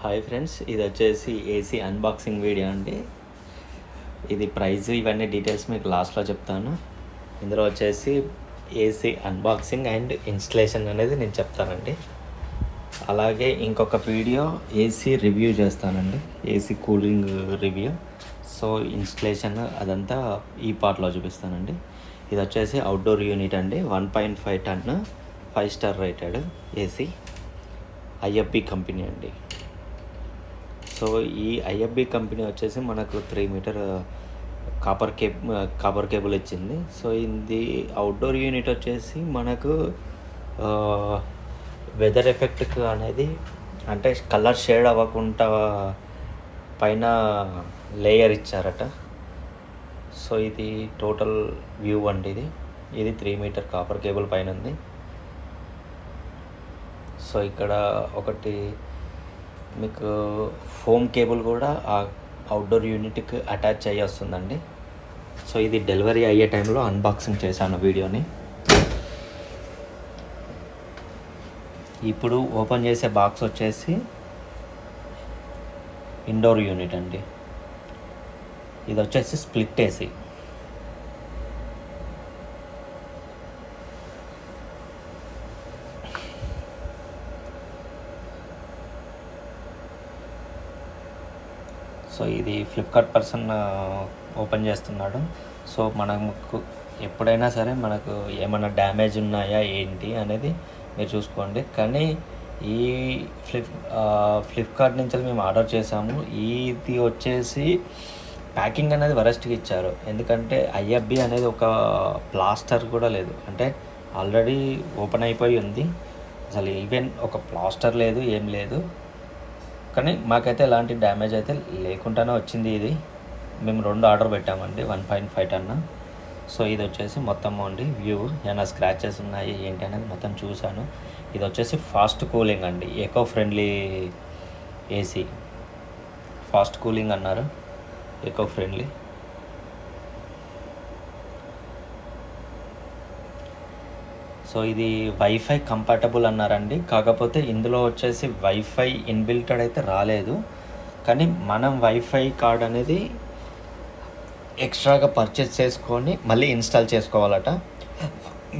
Hi friends, ఇది వచ్చేసి AC unboxing video అండి. ఇది ప్రైస్ ఇవన్నీ డీటెయిల్స్ మీకు లాస్ట్లో చెప్తాను. ఇందులో వచ్చేసి ఏసీ అన్బాక్సింగ్ అండ్ ఇన్స్టలేషన్ అనేది నేను చెప్తానండి. అలాగే ఇంకొక వీడియో ఏసీ రివ్యూ చేస్తానండి, AC cooling review. So installation అదంతా ఈ పార్ట్లో చూపిస్తానండి. ఇది వచ్చేసి అవుట్డోర్ యూనిట్ అండి, 1.5 టన్ 5 star rated AC, IFB company అండి. సో ఈ ఐఎఫ్బి కంపెనీ వచ్చేసి మనకు 3 మీటర్ కాపర్ కేబుల్ ఇచ్చింది. సో ఇది అవుట్డోర్ యూనిట్ వచ్చేసి మనకు వెదర్ ఎఫెక్ట్కి అనేది, అంటే కలర్ షేడ్ అవ్వకుండా పైన లేయర్ ఇచ్చారట. సో ఇది టోటల్ వ్యూ అండి. ఇది 3 మీటర్ కాపర్ కేబుల్ పైన ఉంది. సో ఇక్కడ ఒకటి మీకు ఫోమ్ కేబుల్ కూడా ఆ అవుట్డోర్ యూనిట్కి అటాచ్ అయ్యి వస్తుందండి. సో ఇది డెలివరీ అయ్యే టైంలో అన్బాక్సింగ్ చేశాను వీడియోని. ఇప్పుడు ఓపెన్ చేసే బాక్స్ వచ్చేసి ఇండోర్ యూనిట్ అండి. ఇది వచ్చేసి స్ప్లిట్ ఏసీ. సో ఇది ఫ్లిప్కార్ట్ పర్సన్ ఓపెన్ చేస్తున్నాడు. సో మనకు ఎప్పుడైనా సరే మనకు ఏమైనా డ్యామేజ్ ఉన్నాయా ఏంటి అనేది మీరు చూసుకోండి. కానీ ఈ ఫ్లిప్కార్ట్ నుంచి మేము ఆర్డర్ చేసాము. ఇది వచ్చేసి ప్యాకింగ్ అనేది వరస్ట్గా ఇచ్చారు. ఎందుకంటే ఐఎఫ్బి అనేది ఒక ప్లాస్టర్ కూడా లేదు, అంటే ఆల్రెడీ ఓపెన్ అయిపోయి ఉంది. అసలు ఈవెన్ ఒక ప్లాస్టర్ లేదు, ఏం లేదు. కానీ మాకైతే ఎలాంటి డ్యామేజ్ అయితే లేకుండానే వచ్చింది. ఇది మేము 2 ఆర్డర్ పెట్టామండి, 1.5 టన్. సో ఇది వచ్చేసి మొత్తం అండి వ్యూ, ఏమైనా స్క్రాచెస్ ఉన్నాయి ఏంటి అనేది మొత్తం చూశాను. ఇది వచ్చేసి ఫాస్ట్ కూలింగ్ అండి, eco friendly AC. Fast cooling అన్నారు, ఎకో ఫ్రెండ్లీ. సో ఇది వైఫై కంపాటబుల్ అన్నారండి. కాకపోతే ఇందులో వచ్చేసి వైఫై ఇన్బిల్టెడ్ అయితే రాలేదు, కానీ మనం వైఫై కార్డ్ అనేది ఎక్స్ట్రాగా పర్చేస్ చేసుకొని మళ్ళీ ఇన్స్టాల్ చేసుకోవాలట.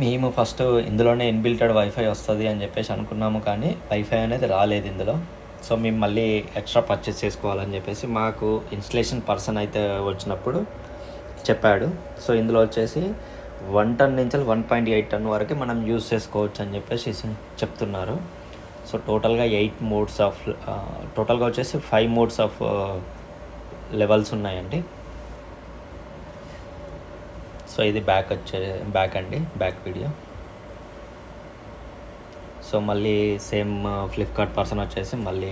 మేము ఫస్ట్ ఇందులోనే ఇన్బిల్టెడ్ వైఫై వస్తుంది అని చెప్పేసి అనుకున్నాము, కానీ వైఫై అనేది రాలేదు ఇందులో. సో మేము మళ్ళీ ఎక్స్ట్రా పర్చేస్ చేసుకోవాలని చెప్పేసి మాకు ఇన్స్టలేషన్ పర్సన్ అయితే వచ్చినప్పుడు చెప్పాడు. సో ఇందులో వచ్చేసి 1 టన్ నుంచి 1.8 టన్ వరకు మనం యూజ్ చేసుకోవచ్చు అని చెప్పేసి చెప్తున్నారు. సో టోటల్గా 8 మోడ్స్ ఆఫ్, టోటల్గా వచ్చేసి 5 మోడ్స్ ఆఫ్ లెవెల్స్ ఉన్నాయండి. సో ఇది బ్యాక్ అండి, బ్యాక్ వీడియో. సో మళ్ళీ సేమ్ ఫ్లిప్కార్ట్ పర్సన్ వచ్చేసి మళ్ళీ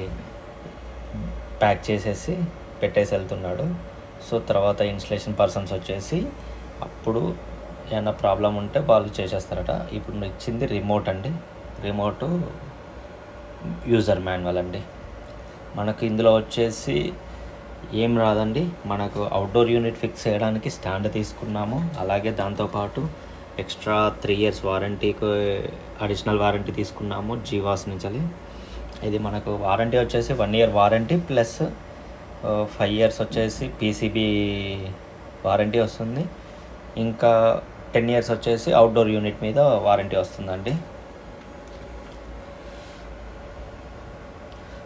ప్యాక్ చేసేసి పెట్టేసి వెళ్తున్నాడు. సో తర్వాత ఇన్స్టలేషన్ పర్సన్స్ వచ్చేసి అప్పుడు ఏమైనా ప్రాబ్లం ఉంటే వాళ్ళు చేసేస్తారట. ఇప్పుడు ఇచ్చింది రిమోట్ అండి, రిమోట్ యూజర్ మాన్యువల్ అండి. మనకు ఇందులో వచ్చేసి ఏం రాదండి. మనకు అవుట్డోర్ యూనిట్ ఫిక్స్ చేయడానికి స్టాండ్ తీసుకున్నాము. అలాగే దాంతోపాటు ఎక్స్ట్రా 3 ఇయర్స్ వారంటీకి అడిషనల్ వారంటీ తీసుకున్నాము జీవాస్ నుంచి. ఇది మనకు వారంటీ వచ్చేసి 1 ఇయర్ వారంటీ ప్లస్ 5 ఇయర్స్ వచ్చేసి పీసీబీ వారంటీ వస్తుంది. ఇంకా 10 ఇయర్స్ వచ్చేసి అవుట్డోర్ యూనిట్ మీద వారంటీ వస్తుందండి.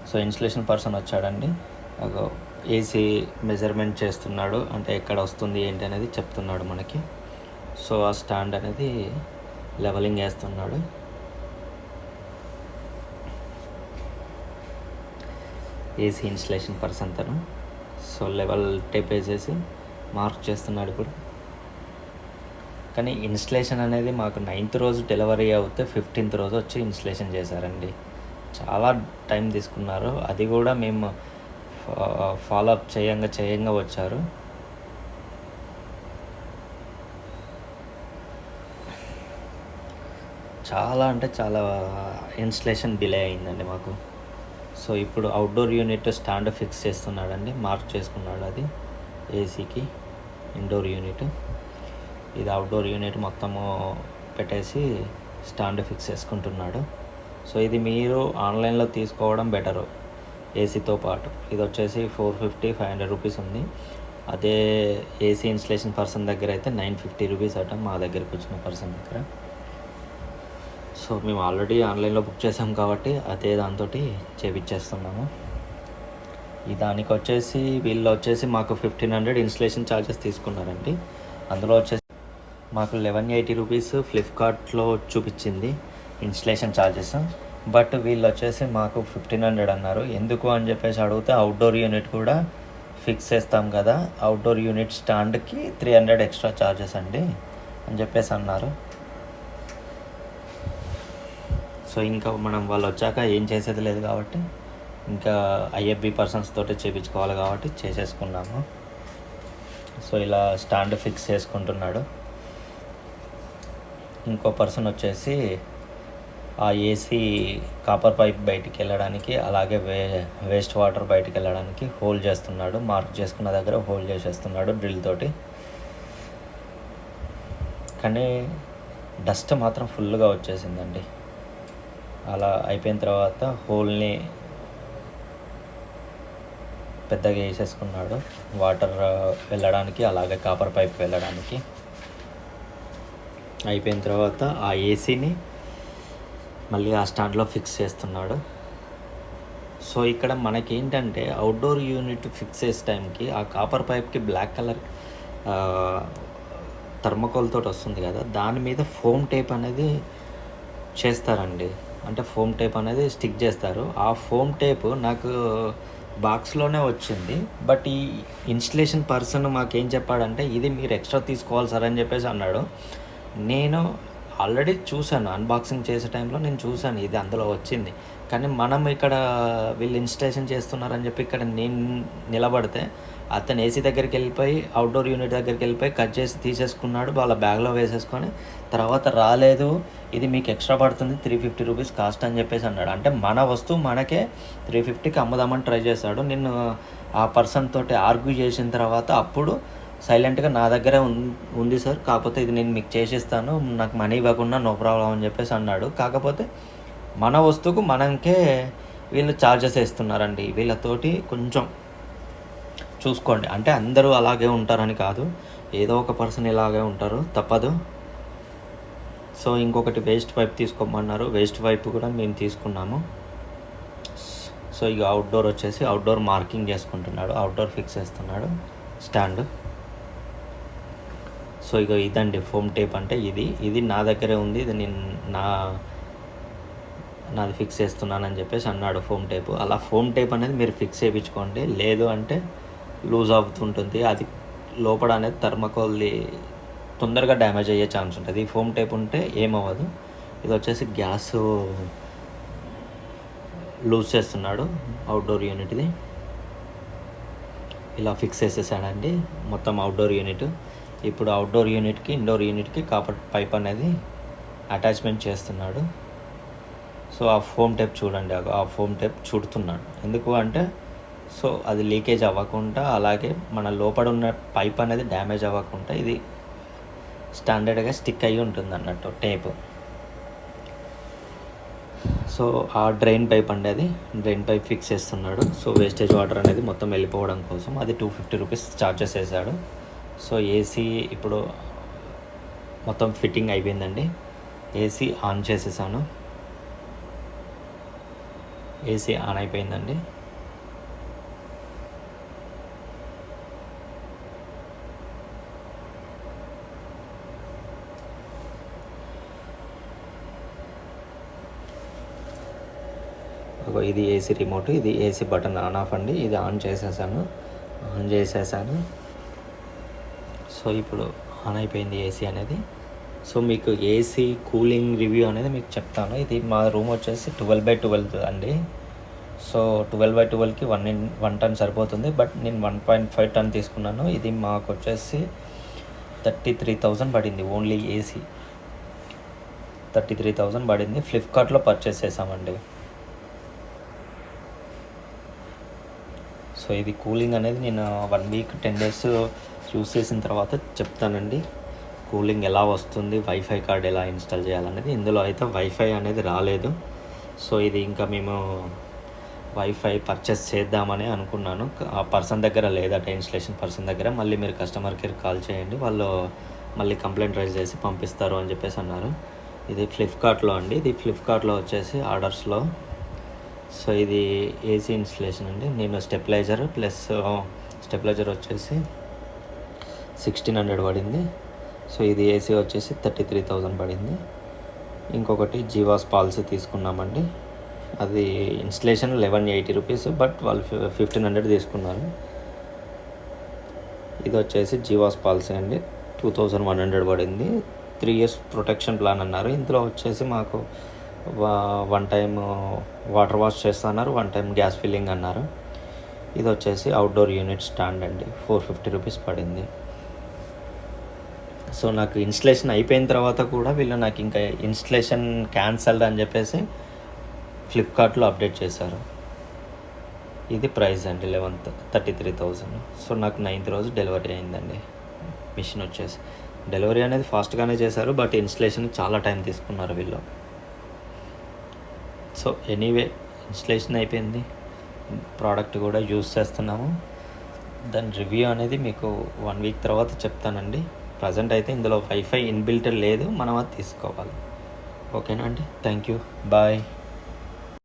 సో ఇన్స్టలేషన్ పర్సన్ వచ్చాడండి, ఏసీ మెజర్మెంట్ చేస్తున్నాడు, అంటే ఎక్కడ వస్తుంది ఏంటి అనేది చెప్తున్నాడు మనకి. సో ఆ స్టాండ్ అనేది లెవెలింగ్ వేస్తున్నాడు. ఏసీ ఇన్స్టలేషన్ పర్సన్ తను. సో లెవెల్ టేప్ వేసేసి మార్క్ చేస్తున్నాడు ఇప్పుడు. కానీ ఇన్స్టలేషన్ అనేది మాకు 9th రోజు డెలివరీ అవుతే 15th రోజు వచ్చి ఇన్స్టలేషన్ చేశారండి. చాలా టైం తీసుకున్నారు. అది కూడా మేము ఫాలో అప్ చేయంగా వచ్చారు. చాలా అంటే చాలా ఇన్స్టలేషన్ డిలే అయిందండి మాకు. సో ఇప్పుడు అవుట్డోర్ యూనిట్ స్టాండ్ ఫిక్స్ చేస్తున్నాడండి, మార్క్ చేసుకున్నాడు అది ఏసీకి. ఇండోర్ యూనిట్, ఇది అవుట్డోర్ యూనిట్ మొత్తము పెట్టేసి స్టాండ్ ఫిక్స్ చేసుకుంటున్నాడు. సో ఇది మీరు ఆన్లైన్లో తీసుకోవడం బెటరు. ఏసీతో పాటు. ఇది వచ్చేసి 450-500 రూపీస్ ఉంది. అదే ఏసీ ఇన్స్టలేషన్ పర్సన్ దగ్గర అయితే 950 రూపీస్ అట, మా దగ్గరికి వచ్చిన పర్సన్ దగ్గర. సో మేము ఆల్రెడీ ఆన్లైన్లో బుక్ చేసాం కాబట్టి అదే దాంతో చేపించేస్తున్నాము. ఈ దానికి వచ్చేసి వీళ్ళు వచ్చేసి మాకు 1500 ఇన్స్టలేషన్ ఛార్జెస్ తీసుకున్నారండి. అందులో వచ్చేసి మాకు 1180 రూపీస్ ఫ్లిప్కార్ట్లో చూపించింది ఇన్స్టలేషన్ ఛార్జెస్. బట్ వీళ్ళు వచ్చేసి మాకు 1500 అన్నారు. ఎందుకు అని చెప్పేసి అడిగితే అవుట్డోర్ యూనిట్ కూడా ఫిక్స్ చేస్తాం కదా, అవుట్డోర్ యూనిట్ స్టాండ్కి 300 ఎక్స్ట్రా ఛార్జెస్ అండి అని చెప్పేసి అన్నారు. సో ఇంకా మనం వాళ్ళు వచ్చాక ఏం చేసేది లేదు కాబట్టి ఇంకా ఐఎఫ్బి పర్సన్స్ తోటి చేయించుకోవాలి కాబట్టి చేసేసుకున్నాము. సో ఇలా స్టాండ్ ఫిక్స్ చేసుకుంటున్నాడు. ఇంకో పర్సన్ వచ్చేసి ఆ ఏసీ కాపర్ పైప్ బయటికి వెళ్ళడానికి, అలాగే వేస్ట్ వాటర్ బయటికి వెళ్ళడానికి హోల్ చేస్తున్నాడు. మార్క్ చేసుకున్న దగ్గర హోల్ చేసేస్తున్నాడు డ్రిల్ తోటి. కానీ డస్ట్ మాత్రం ఫుల్గా వచ్చేసిందండి. అలా అయిపోయిన తర్వాత హోల్ని పెద్దగా వేసేసుకున్నాడు వాటర్ వెళ్ళడానికి, అలాగే కాపర్ పైప్ వెళ్ళడానికి. అయిపోయిన తర్వాత ఆ ఏసీని మళ్ళీ ఆ స్టాండ్లో ఫిక్స్ చేస్తున్నాడు. సో ఇక్కడ మనకేంటంటే అవుట్డోర్ యూనిట్ ఫిక్స్ చేసే టైంకి ఆ కాపర్ పైప్కి బ్లాక్ కలర్ థర్మకోల్ తోటి వస్తుంది కదా, దాని మీద ఫోమ్ టేప్ అనేది చేస్తారండి. అంటే ఫోమ్ టేప్ అనేది స్టిక్ చేస్తారు. ఆ ఫోమ్ టేప్ నాకు బాక్స్లోనే వచ్చింది. బట్ ఈ ఇన్స్టలేషన్ పర్సన్ మాకేం చెప్పాడంటే ఇది మీరు ఎక్స్ట్రా తీసుకోవాలి సార్ అని చెప్పేసి అన్నాడు. నేను ఆల్రెడీ చూశాను, అన్బాక్సింగ్ చేసే టైంలో నేను చూశాను ఇది అందులో వచ్చింది. కానీ మనం ఇక్కడ వీళ్ళు ఇన్స్టలేషన్ చేస్తున్నారని చెప్పి ఇక్కడ నేను నిలబడితే అతను ఏసీ దగ్గరికి వెళ్ళిపోయి అవుట్డోర్ యూనిట్ దగ్గరికి వెళ్ళిపోయి కట్ చేసి తీసేసుకున్నాడు, వాళ్ళ బ్యాగ్లో వేసేసుకొని తర్వాత రాలేదు, ఇది మీకు ఎక్స్ట్రా పడుతుంది 350 రూపీస్ కాస్ట్ అని చెప్పేసి అన్నాడు. అంటే మన వస్తువు మనకే 350కి అమ్ముదామని ట్రై చేశాడు. నేను ఆ పర్సన్ తోటి ఆర్గ్యూ చేసిన తర్వాత అప్పుడు సైలెంట్గా నా దగ్గరే ఉంది సార్, కాకపోతే ఇది నేను మీకు చేసిస్తాను, నాకు మనీ ఇవ్వకుండా నో ప్రాబ్లం అని చెప్పేసి అన్నాడు. కాకపోతే మన వస్తువుకు మనకే వీళ్ళు ఛార్జెస్ వేస్తున్నారండి. వీళ్ళతోటి కొంచెం చూసుకోండి. అంటే అందరూ అలాగే ఉంటారని కాదు, ఏదో ఒక పర్సన్ ఇలాగే ఉంటారు, తప్పదు. సో ఇంకొకటి వేస్ట్ పైప్ తీసుకోమన్నారు, వేస్ట్ పైప్ కూడా మేము తీసుకున్నాము. సో ఇక అవుట్డోర్ వచ్చేసి అవుట్డోర్ మార్కింగ్ చేసుకుంటున్నాడు, అవుట్డోర్ ఫిక్స్ చేస్తున్నాడు స్టాండ్. సో ఇక ఇదండి ఫోమ్ టేప్ అంటే ఇది నా దగ్గరే ఉంది, ఇది నేను నాది ఫిక్స్ చేస్తున్నానని చెప్పేసి అన్నాడు ఫోమ్ టేప్. అలా ఫోమ్ టేప్ అనేది మీరు ఫిక్స్ చేయించుకోండి, లేదు అంటే లూజ్ అవుతుంటుంది. అది లోపల అనేది థర్మకోల్ది తొందరగా డ్యామేజ్ అయ్యే ఛాన్స్ ఉంటుంది. ఈ ఫోమ్ టేప్ ఉంటే ఏమవ్వదు. ఇది వచ్చేసి గ్యాస్ లూజ్ చేస్తున్నాడు అవుట్డోర్ యూనిట్ది. ఇలా ఫిక్స్ చేసేసాడండి మొత్తం అవుట్డోర్ యూనిట్. ఇప్పుడు అవుట్డోర్ యూనిట్కి ఇండోర్ యూనిట్కి కాపర్ పైప్ అనేది అటాచ్మెంట్ చేస్తున్నాడు. సో ఆ ఫోమ్ టేప్ చూడండి, ఆ ఫోమ్ టేప్ చుడుతున్నాడు. ఎందుకు అంటే సో అది లీకేజ్ అవ్వకుండా, అలాగే మన లోపల ఉన్న పైప్ అనేది డ్యామేజ్ అవ్వకుండా ఇది స్టాండర్డ్గా స్టిక్ అయ్యి ఉంటుంది అన్నట్టు టేప్. సో ఆ డ్రైన్ పైప్ అండి, అది డ్రైన్ పైప్ ఫిక్స్ చేస్తున్నాడు. సో వేస్టేజ్ వాటర్ అనేది మొత్తం వెళ్ళిపోవడం కోసం అది 250 రూపీస్ ఛార్జెస్ వేశాడు. సో ఏసీ ఇప్పుడు మొత్తం ఫిట్టింగ్ అయిపోయిందండి. ఏసీ ఆన్ చేసేసాను, ఏసీ ఆన్ అయిపోయిందండి. ఇది ఏసీ రిమోట్, ఇది ఏసీ బటన్ ఆన్ ఆఫ్ అండి. ఇది ఆన్ చేసేసాను. సో ఇప్పుడు ఆన్ అయిపోయింది ఏసీ అనేది. సో మీకు ఏసీ కూలింగ్ రివ్యూ అనేది మీకు చెప్తాను. ఇది మా రూమ్ వచ్చేసి 12/12 అండి. సో 12/12కి 1 టన్ సరిపోతుంది. బట్ నేను 1.5 టన్ తీసుకున్నాను. ఇది మాకు వచ్చేసి 33,000 పడింది. ఓన్లీ ఏసీ 33,000 పడింది. ఫ్లిప్కార్ట్లో పర్చేస్ చేసామండి. సో ఇది కూలింగ్ అనేది నేను 1 వీక్ 10 డేస్ యూస్ చేసిన తర్వాత చెప్తానండి కూలింగ్ ఎలా వస్తుంది, వైఫై కార్డ్ ఎలా ఇన్స్టాల్ చేయాలనేది. ఇందులో అయితే వైఫై అనేది రాలేదు. సో ఇది ఇంకా మేము వైఫై పర్చేస్ చేద్దామని అనుకున్నాను. ఆ పర్సన్ దగ్గర లేదట, ఇన్స్టలేషన్ పర్సన్ దగ్గర. మళ్ళీ మీరు కస్టమర్ కేర్ కాల్ చేయండి, వాళ్ళు మళ్ళీ కంప్లైంట్ రైజ్ చేసి పంపిస్తారు అని చెప్పేసి అన్నారు. ఇది ఫ్లిప్కార్ట్లో అండి. ఇది ఫ్లిప్కార్ట్లో వచ్చేసి ఆర్డర్స్లో. సో ఇది ఏసీ ఇన్స్టలేషన్ అండి. నేను స్టెబిలైజర్ ప్లస్ స్టెబిలైజర్ వచ్చేసి 1600 పడింది. సో ఇది ఏసీ వచ్చేసి 33,000 పడింది. ఇంకొకటి జీవాస్ పాలసీ తీసుకున్నామండి. అది ఇన్స్టలేషన్ 1180 రూపీస్, బట్ వాళ్ళు 1500 తీసుకున్నారు. ఇది వచ్చేసి జీవాస్ పాలసీ అండి, 2100 పడింది. 3 years ప్రొటెక్షన్ ప్లాన్ అన్నారు. ఇందులో వచ్చేసి మాకు 1 టైం వాటర్ వాష్ చేస్తున్నారు, 1 టైం గ్యాస్ ఫిల్లింగ్ అన్నారు. ఇది వచ్చేసి అవుట్డోర్ యూనిట్ స్టాండ్ అండి, 450 రూపీస్ పడింది. సో నాకు ఇన్స్టలేషన్ అయిపోయిన తర్వాత కూడా వీళ్ళు నాకు ఇంకా ఇన్స్టలేషన్ క్యాన్సల్డ్ అని చెప్పేసి ఫ్లిప్కార్ట్లో అప్డేట్ చేశారు. ఇది ప్రైస్ అండి 33,000. సో నాకు 9th రోజు డెలివరీ అయిందండి మిషన్ వచ్చేసి. డెలివరీ అనేది ఫాస్ట్గానే చేశారు, బట్ ఇన్స్టలేషన్ చాలా టైం తీసుకున్నారు వీళ్ళు. సో ఎనీవే ఇన్స్టలేషన్ అయిపోయింది, ప్రోడక్ట్ కూడా యూజ్ చేస్తున్నాము. దాని రివ్యూ అనేది మీకు 1 week తర్వాత చెప్తానండి. ప్రజెంట్ అయితే ఇందులో వైఫై ఇన్బిల్ట్ లేదు, మనం అది తీసుకోవాలి. ఓకేనా అండి, థ్యాంక్ యూ, బాయ్.